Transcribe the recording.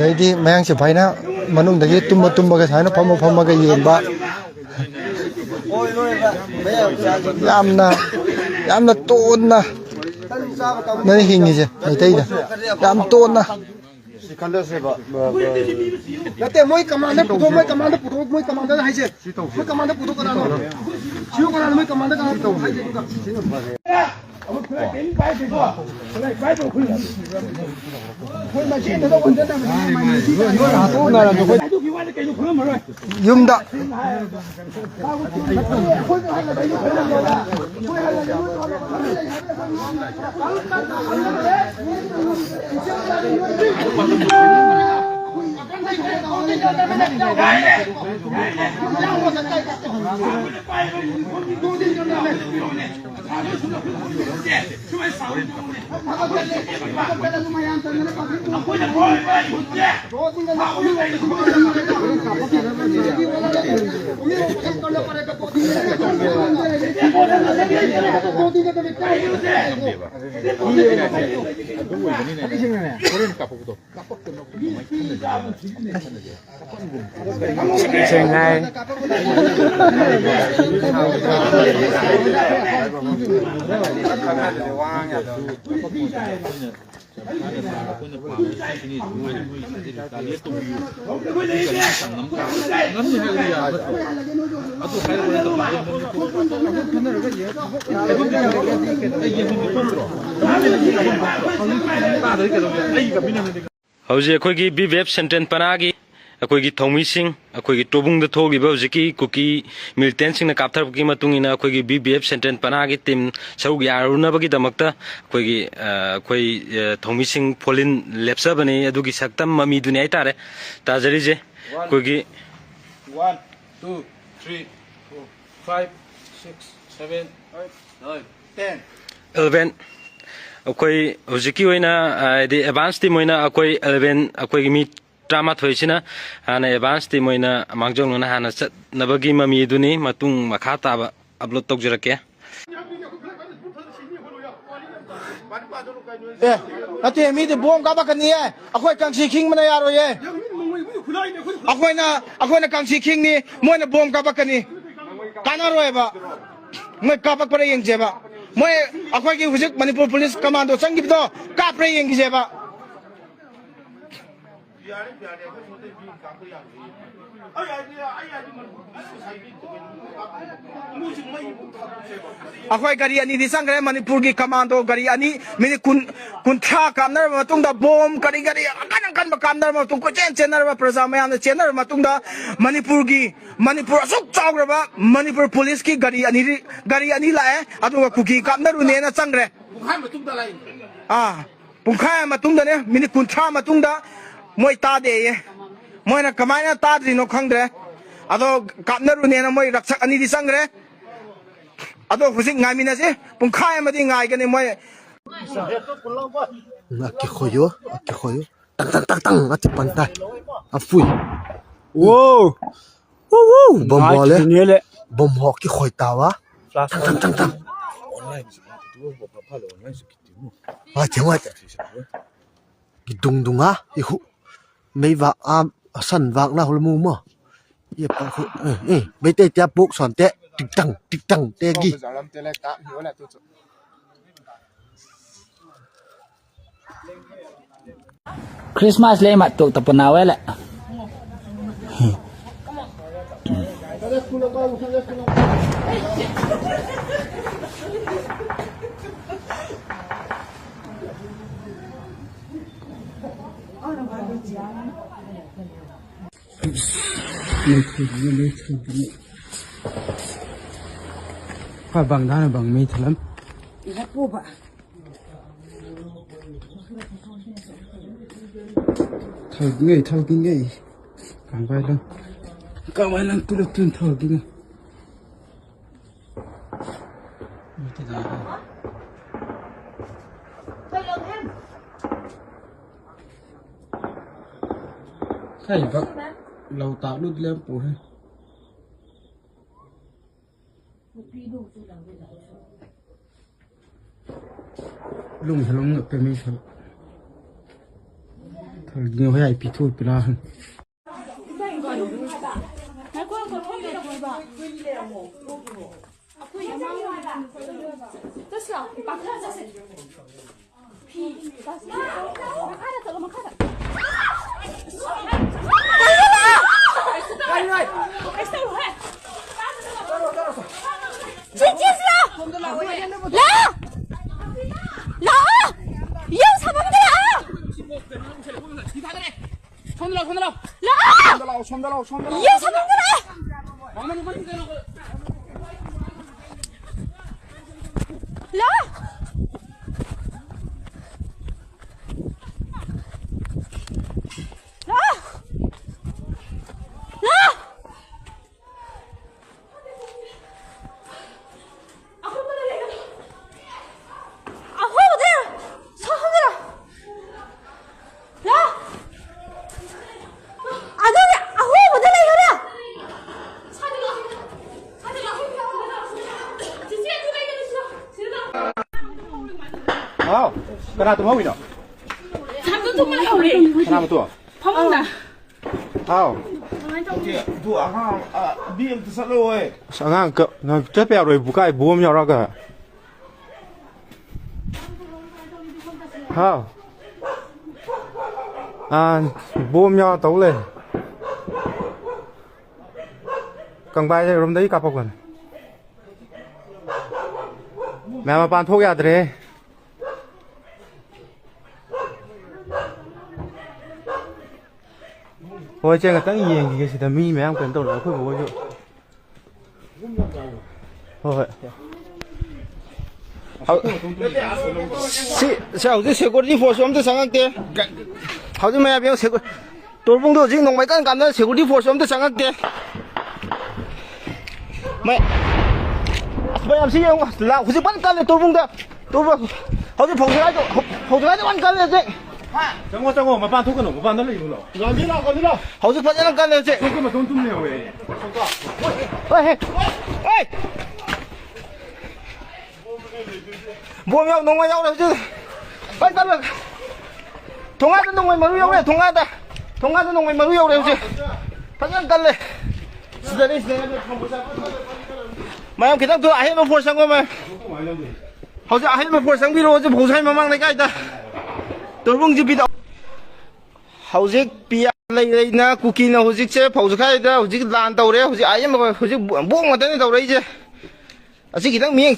ꯗꯩꯗꯤ ꯃꯌꯥꯡ ꯁꯤꯐꯥꯏꯅ ꯃꯅꯨꯡꯗꯒꯤ ꯇꯨꯝꯕꯒ ꯁꯨꯃꯥꯏꯅ ꯐꯝꯃꯒ ꯌꯦꯡꯕ ꯌꯥꯝꯅ ꯇꯣꯟꯅ ꯅ ꯍꯤꯡꯉꯤꯁꯦ ꯃꯩꯇꯩꯗ ꯌꯥꯝ ꯇꯣꯟꯅ नते मोई कमांडर पुथो मोई कमांडर हाइसे मोई कमांडर पुथो कना नो सियो कना मोई कमांडर कना तो हाइसे दुगा अब खुला केन बाय देखो खुला बाय तो खुला कोई मशीन तो बंदे ना तो ना तो कोई तो किवा के खुला मरो युमदा Sengai. Hauji akhoi BVF Central Panagi akhoi thomi sing akhoi tobung da thogiba hauji kuki militant sing na kapthar ki matungina akhoi BVF Central Panagi team sarug yaruna bagi damakta akhoi thomi sing polin lepsa bani adugi saktam mami dunia itare tajari je akhoi 1 2 3 4 5 6 7 8 9 10 11 akhoi hojiki oina the advanced team oina akhoi 11 akhoi mi drama thoisina ana advanced team oina mangjong na hana nabagi mami duni matung makha ta upload tokjurake nate mi de bom ka ba kan ni akhoi kangsi king mana yaro ye akhoi na kangsi king ni moi na bom ka ba kan ni kana roe ba moi ka ba pare yeng je ba moi akhoi ki hujik manipur police commando changi do ka pare yeng je ba akhoi gari ani di sangre manipur ki commando gari ani mini kun tha kamnar matung da bom gari kan kamnar matung ko chen ba praja mayam na chen matung da manipur asuk chawra ba manipur police ki gari ani la atu kuki kamnar ne na sangre pungkhai matung da lai pungkhai matung da ne mini kun tha matung da moi ta de ye moi na kamai na ta dri no khangre ado kamnar ne na moi raksak ani di sangre ado husik ngai mina je pungkhai ma di ngai ga ne moi Aki khoyo tang ati pantai afui Wow. bom bole bom hok ki khoi tawa tang chengwa dung ihu mei wa am san wak na holmu mo ye pa khu mei te tia puk son te tik tang te gi Christmas le mat tuk tapunawe le. Fa bang dana bang mi thalam. Thau ngay càng vai lăng tu được tuyên thờ kia cái vậy lâu tạo nút lên bù hay lùng ngược cái mi người hay ai bị thôi bị la cái nào tụi mày đâu 잠도 정말 하오래. cái nào tụi 파문다. tao Tụi bia thật rồi. sao ngang cỡ nó chết bèo rồi bù cái bùa nhau ra cả hao bùa nhau tấu lên càng bay rồi đấy cặp không cần mẹ mà bàn thuốc ra đấy ôi trên là tăng gì cái gì mi mẹ em cần tàu nó khơi bố chứ thôi sao cái xe đi phố xóm tới sáng cái hầu như mẹ biết xe tôi bung đồ chính nông mấy cái đó xe đi phố xóm tới sáng cái mẹ bây giờ xin ông là cái bắt cái tôi bung đó tôi hầu như phòng cái đó bắt cái đấy 정거 뭐 반 토큰 뭐 반 달래 이거 hầu như bắt cái đấy chứ 토큰만 돈 tum네요 왜 ê mua nhau nông nhau rồi chứ bắt cái là thùng ai nông mày mà nuôi này thùng ai nông mày mà nuôi này chứ bắt cái này giờ đi mày em kita tuh akhir mau force sang mày hầu như akhir mau force sang biro chứ force mà mang này cái ta tôi bung chứ biro hầu như bia lấy na cookie na hầu như chứ force cái đó hầu như lan tàu đấy hầu như akhir mà hầu như buông mà tới tàu đấy chứ à chỉ kita miếng